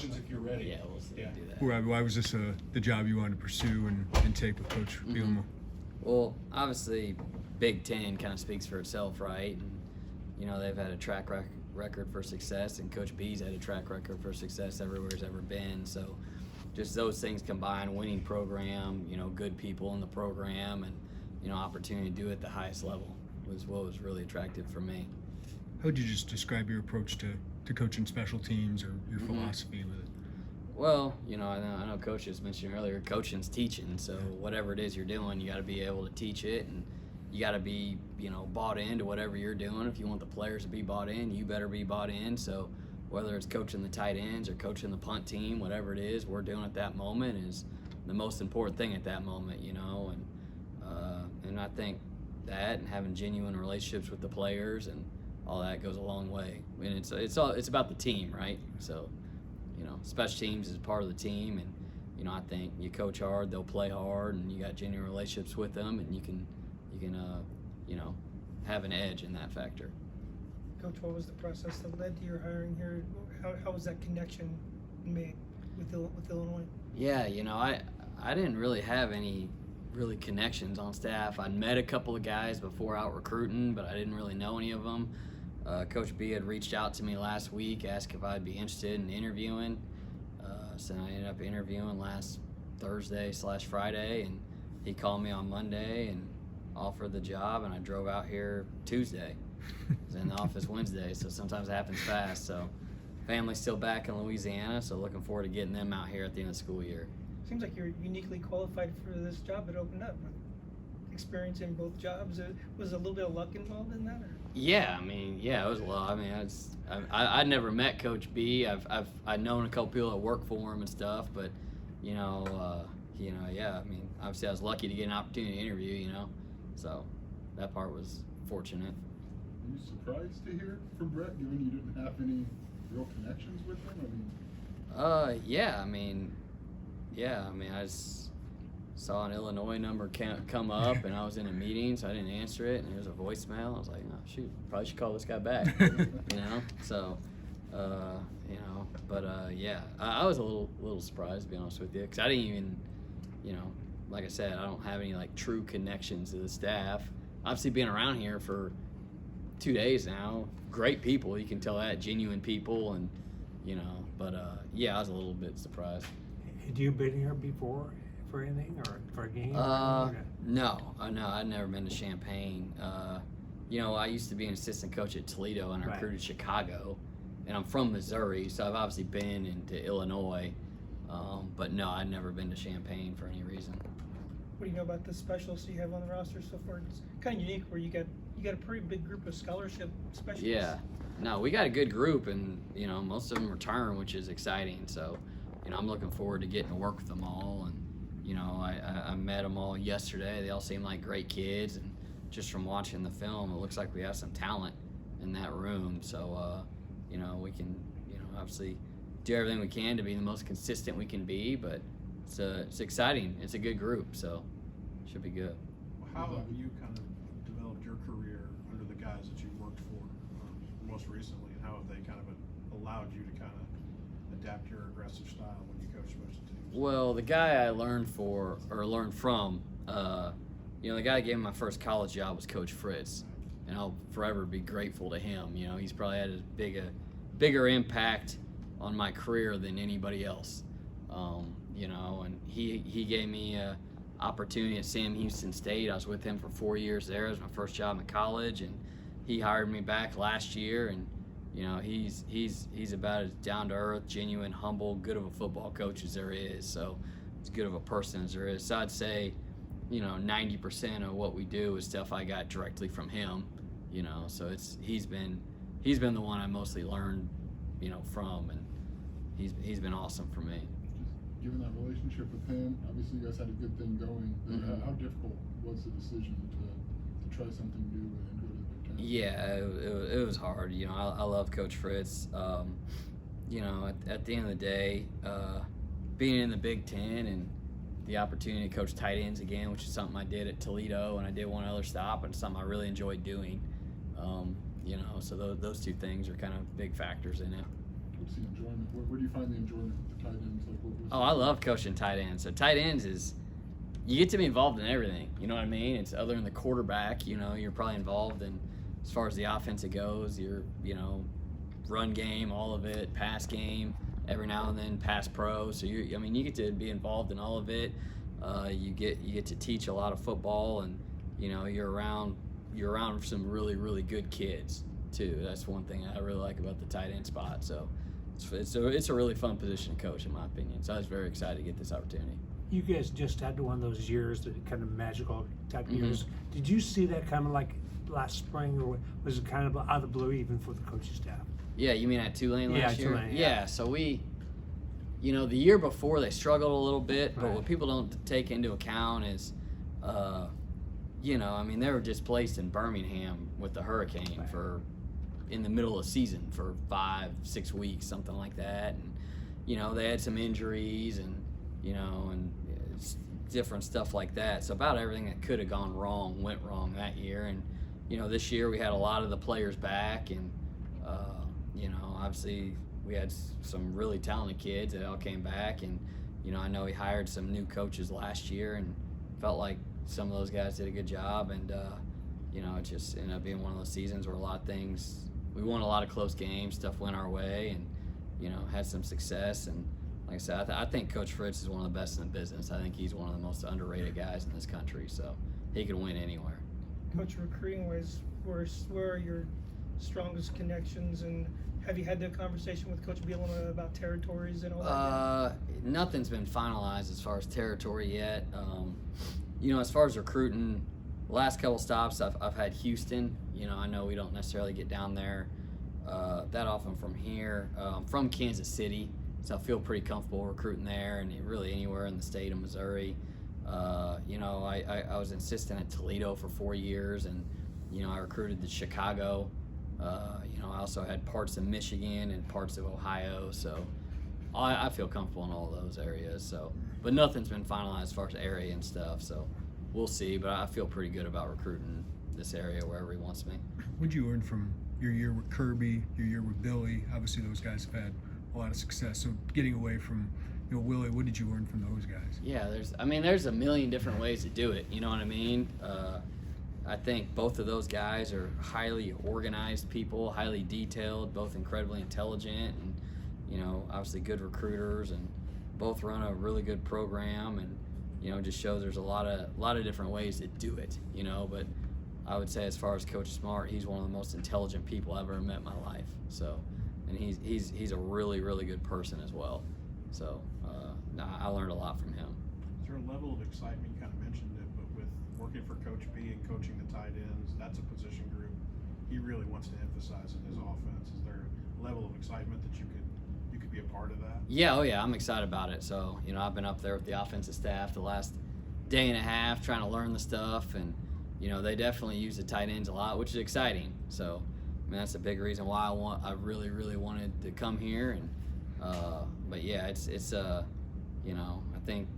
if you're ready. Yeah, we'll see. Yeah. Do that. Why was this the job you wanted to pursue and take with Coach Bielema? Well, obviously, Big Ten kind of speaks for itself, right? And, you know, they've had a track record for success, and Coach B's had a track record for success everywhere he's ever been. So just those things combined, winning program, you know, good people in the program, and, you know, opportunity to do it at the highest level was what was really attractive for me. How would you just describe your approach to coaching special teams or your philosophy with it? Well, you know, I know Coach just mentioned earlier, coaching's teaching. So whatever it is you're doing, you got to be able to teach it, and you got to be, you know, bought into whatever you're doing. If you want the players to be bought in, you better be bought in. So whether it's coaching the tight ends or coaching the punt team, whatever it is we're doing at that moment is the most important thing at that moment, you know. And I think that and having genuine relationships with the players and all that goes a long way. And it's about the team, right? So, you know, special teams is part of the team, and, you know, I think you coach hard, they'll play hard, and you got genuine relationships with them, and you can you know, have an edge in that factor. Coach, what was the process that led to your hiring here? How was that connection made with Illinois? Yeah, you know, I didn't really have any really connections on staff. I'd met a couple of guys before out recruiting, but I didn't really know any of them. Coach B had reached out to me last week, asked if I'd be interested in interviewing. So I ended up interviewing last Thursday/Friday, and he called me on Monday and offered the job, and I drove out here Tuesday. I was in the office Wednesday, so sometimes it happens fast. So family's still back in Louisiana, so looking forward to getting them out here at the end of the school year. Seems like you're uniquely qualified for this job that opened up. Experience in both jobs. Was a little bit of luck involved in that? Or? Yeah, I mean, yeah, it was a lot. I mean, I'd never met Coach B. I've known a couple people that work for him and stuff, but yeah. I mean, obviously I was lucky to get an opportunity to interview. You know, so that part was fortunate. Were you surprised to hear from Brett, given you didn't have any real connections with him? I mean, I just saw an Illinois number come up, and I was in a meeting, so I didn't answer it, and there was a voicemail. I was like, oh, shoot, probably should call this guy back, you know? So, I was a little surprised, to be honest with you, because I didn't even, you know, like I said, I don't have any, like, true connections to the staff. Obviously, being around here for 2 days now, great people, you can tell that, genuine people, and, you know, but, I was a little bit surprised. Had you been here before for anything or for a game? No, I'd never been to Champaign. You know, I used to be an assistant coach at Toledo, and I recruited Chicago, and I'm from Missouri, so I've obviously been into Illinois, but no, I'd never been to Champaign for any reason. What do you know about the specialists you have on the roster so far? It's kind of unique where you got a pretty big group of scholarship specialists. Yeah, no, we got a good group, and, you know, most of them return, which is exciting. So, you know, I'm looking forward to getting to work with them all, and, you know, I met them all yesterday. They all seem like great kids, and just from watching the film, it looks like we have some talent in that room. So, you know, we can, you know, obviously do everything we can to be the most consistent we can be, but it's exciting. It's a good group, so it should be good. Well, how have you kind of developed your career under the guys that you've worked for most recently, and how have they kind of allowed you to kind of adapt your aggressive style when you coach special teams? Well, the guy I learned from, you know, the guy that gave me my first college job was Coach Fritz, and I'll forever be grateful to him. You know, he's probably had as bigger impact on my career than anybody else. You know, and he gave me an opportunity at Sam Houston State. I was with him for 4 years there. It was my first job in college, and he hired me back last year. And, you know, he's about as down to earth, genuine, humble, good of a football coach as there is. So as good of a person as there is. So I'd say, you know, 90% of what we do is stuff I got directly from him. You know, so he's been the one I mostly learned, you know, from, and he's been awesome for me. Given that relationship with him, obviously you guys had a good thing going. How difficult was the decision to try something new and go to the Big Ten? Yeah, it was hard. You know, I love Coach Fritz. You know, at the end of the day, being in the Big Ten and the opportunity to coach tight ends again, which is something I did at Toledo, and I did one other stop, and something I really enjoyed doing. You know, so those two things are kind of big factors in it. What's the enjoyment? Where do you find the enjoyment with the tight ends? Like, what's Oh, I love coaching tight ends. So tight ends is, you get to be involved in everything. You know what I mean? It's other than the quarterback, you know, you're probably involved in, as far as the offense it goes, your, you know, run game, all of it, pass game, every now and then pass pro. So you get to be involved in all of it. You get to teach a lot of football, and you know, you're around some really, really good kids too. That's one thing I really like about the tight end spot. So it's a really fun position to coach, in my opinion. So I was very excited to get this opportunity. You guys just had one of those years, that kind of magical type Mhm. years. Did you see that kind of like last spring, or was it kind of out of the blue even for the coaching staff? Yeah, you mean at Tulane last year? Tulane, yeah. So we, you know, the year before they struggled a little bit, but Right. what people don't take into account is, you know, I mean, they were just placed in Birmingham with the hurricane Right. for, in the middle of the season for 5-6 weeks, something like that. And, you know, they had some injuries and, you know, and different stuff like that. So about everything that could have gone wrong went wrong that year. And, you know, this year we had a lot of the players back, and, you know, obviously we had some really talented kids that all came back. And, you know, I know he hired some new coaches last year, and felt like some of those guys did a good job. And, you know, it just ended up being one of those seasons where a lot of things, we won a lot of close games, stuff went our way, and, you know, had some success. And like I said, I think Coach Fritz is one of the best in the business. I think he's one of the most underrated guys in this country, so he could win anywhere. Coach, recruiting wise, where are your strongest connections, and have you had the conversation with Coach Bielema about territories and all that? Nothing's been finalized as far as territory yet. You know, as far as recruiting, the last couple stops I've had Houston. You know, I know we don't necessarily get down there that often from here. I'm from Kansas City, so I feel pretty comfortable recruiting there, and really anywhere in the state of Missouri. You know, I was an assistant at Toledo for 4 years, and, you know, I recruited to Chicago. You know, I also had parts of Michigan and parts of Ohio, so I feel comfortable in all those areas. So, but nothing's been finalized as far as area and stuff, so we'll see. But I feel pretty good about recruiting this area wherever he wants me. What'd you learn from your year with Kirby, your year with Billy? Obviously, those guys have had a lot of success. So, getting away from, you know, Willie, what did you learn from those guys? Yeah, there's a million different ways to do it. You know what I mean? I think both of those guys are highly organized people, highly detailed, both incredibly intelligent, and, you know, obviously good recruiters, and both run a really good program, and, you know, just shows there's a lot of different ways to do it, you know. But I would say, as far as Coach Smart, he's one of the most intelligent people I've ever met in my life. So, and he's a really, really good person as well. So I learned a lot from him. Is there a level of excitement, you kind of mentioned it, but with working for Coach B and coaching the tight ends, that's a position group he really wants to emphasize in his offense. Is there a level of excitement that you could be a part of that? Yeah, oh yeah, I'm excited about it. So, you know, I've been up there with the offensive staff the last day and a half trying to learn the stuff, and, you know, they definitely use the tight ends a lot, which is exciting. So, I mean, that's a big reason why I really, really wanted to come here. And but yeah, it's you know, I think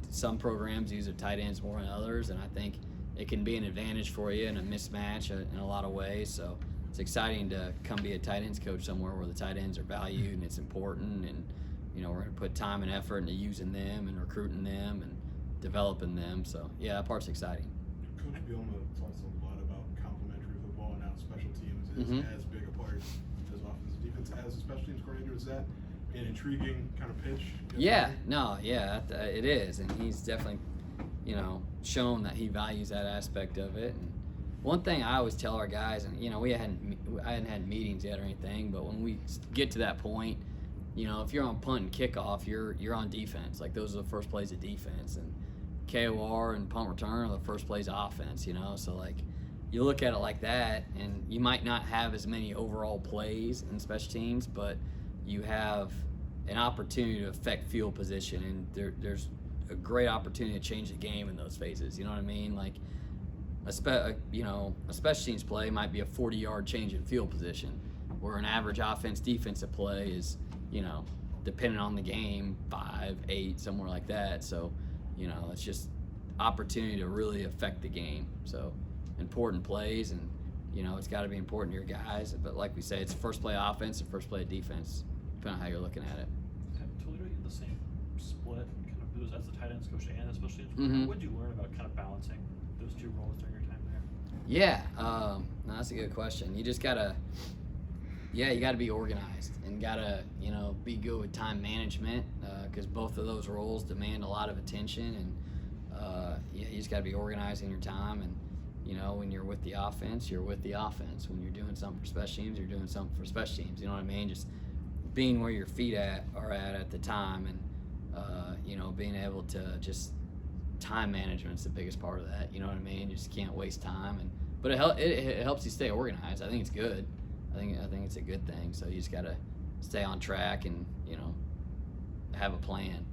some programs use their tight ends more than others, and I think it can be an advantage for you and a mismatch in a lot of ways. So it's exciting to come be a tight ends coach somewhere where the tight ends are valued and it's important, and, you know, we're going to put time and effort into using them and recruiting them and developing them. So yeah, that part's exciting. Coach Bielema talks a lot about complementary football, and how special teams is Mhm. as big a part as offensive defense as a special teams coordinator. Is that an intriguing kind of pitch? Yeah, no, yeah, it is, and he's definitely, you know, shown that he values that aspect of it. And one thing I always tell our guys, and, you know, I hadn't had meetings yet or anything, but when we get to that point, you know, if you're on punt and kickoff, you're on defense. Like, those are the first plays of defense, and KOR and punt return are the first plays of offense. You know, so like, you look at it like that, and you might not have as many overall plays in special teams, but you have an opportunity to affect field position, and there's a great opportunity to change the game in those phases. You know what I mean? Like, a special teams play might be a 40-yard change in field position, where an average offense-defensive play is, you know, depending on the game, 5, 8, somewhere like that. So, you know, it's just opportunity to really affect the game. So, important plays, and, you know, it's got to be important to your guys. But like we say, it's first play of offense and first play of defense, depending on how you're looking at it. Toledo, you had the same split, kind of as the tight ends coach and the special teams. Mhm. What did you learn about kind of balancing those two roles during your time there? Yeah, no, that's a good question. You just gotta, you gotta be organized and gotta, be good with time management because both of those roles demand a lot of attention, and you just gotta be organizing your time. And when you're with the offense, you're with the offense. When you're doing something for special teams, you're doing something for special teams. You know what I mean? Just being where your feet are at the time, and being able to just time management's the biggest part of that. You know what I mean? You just can't waste time, but it helps you stay organized. I think it's good. I think it's a good thing. So you just gotta stay on track and have a plan.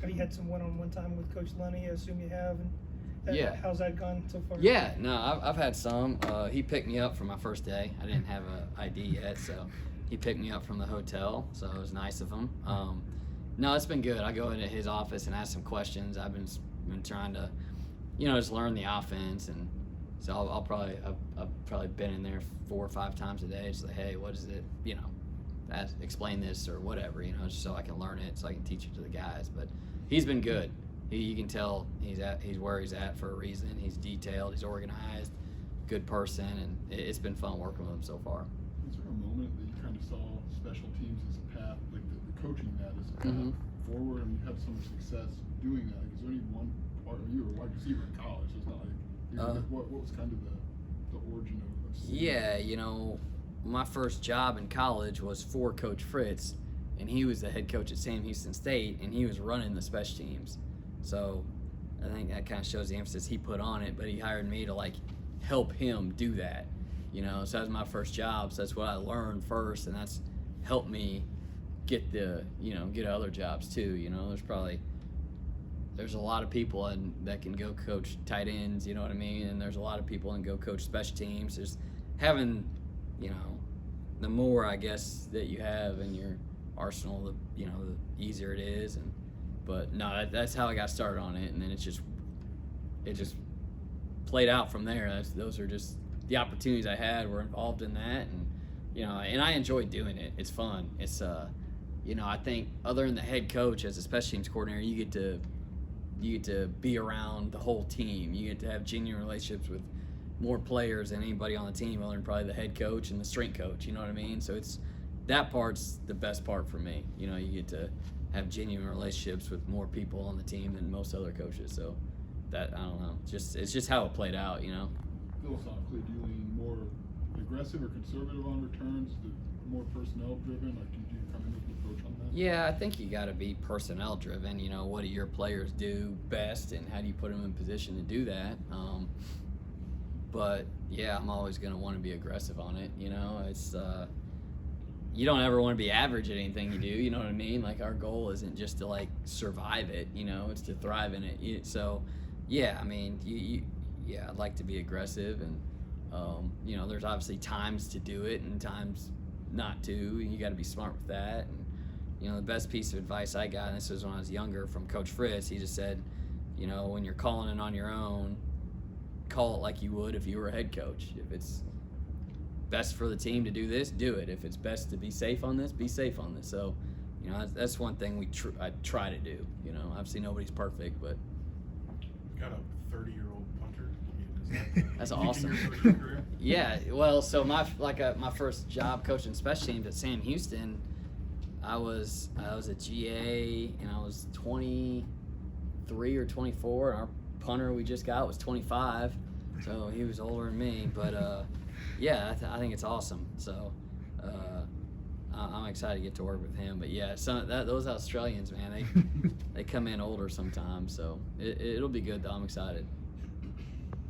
Have you had some one-on-one time with Coach Lunny? I assume you have. And Yeah. How's that gone so far? Yeah, no, I've had some. He picked me up for my first day. I didn't have an ID yet, so he picked me up from the hotel. So it was nice of him. No, it's been good. I go into his office and ask some questions. I've been trying to, just learn the offense, and so I've probably been in there 4 or 5 times a day. Just like, hey, what is it? Explain this or whatever. Just so I can learn it, so I can teach it to the guys. But he's been good. You can tell he's where he's at for a reason. He's detailed. He's organized. Good person, and it's been fun working with him so far. Is there a moment that you kind of saw special teams as a path, like the coaching that as a path Mhm. forward, and you had so much success doing that? Like, is there any one part of you, or wide receiver in college? So it's not like what was kind of the origin of seeing Yeah, my first job in college was for Coach Fritz, and he was the head coach at Sam Houston State, and he was running the special teams. So I think that kind of shows the emphasis he put on it, but he hired me to help him do that. So that was my first job, so that's what I learned first, and that's helped me get get other jobs too. There's a lot of people that can go coach tight ends, you know what I mean? And there's a lot of people that can go coach special teams. There's having, the more, I guess, that you have in your arsenal, the easier it is. But no, that's how I got started on it, and then it just played out from there. Those are just the opportunities I had were involved in that, and and I enjoyed doing it. It's fun. It's I think other than the head coach as a special teams coordinator, you get to be around the whole team. You get to have genuine relationships with more players than anybody on the team, other than probably the head coach and the strength coach. You know what I mean? So that part's the best part for me. You get to have genuine relationships with more people on the team than most other coaches. So that, I don't know, it's just how it played out. Philosophically, do you lean more aggressive or conservative on returns, more personnel driven? Like, do you come in with an approach on that? Yeah, I think you got to be personnel driven. What do your players do best, and how do you put them in position to do that? But yeah, I'm always going to want to be aggressive on it. It's you don't ever want to be average at anything you do. You know what I mean? Our goal isn't just to survive it. It's to thrive in it. So yeah, I mean, I'd like to be aggressive, and there's obviously times to do it and times not to, and you got to be smart with that. And the best piece of advice I got, and this was when I was younger, from Coach Fritz, he just said, when you're calling it on your own, call it like you would if you were a head coach. If it's best for the team to do this, do it. If it's best to be safe on this, be safe on this. So that's one thing I try to do. Obviously nobody's perfect, but Got a 30-year-old punter. I mean, That's peak in awesome. your coaching career? yeah. Well, so my first job coaching special teams at Sam Houston, I was a GA, and I was 23 or 24, and our punter we just got was 25, so he was older than me. But yeah, I think it's awesome. So I'm excited to get to work with him. But yeah, those Australians, man, they come in older sometimes, so it'll be good though. I'm excited.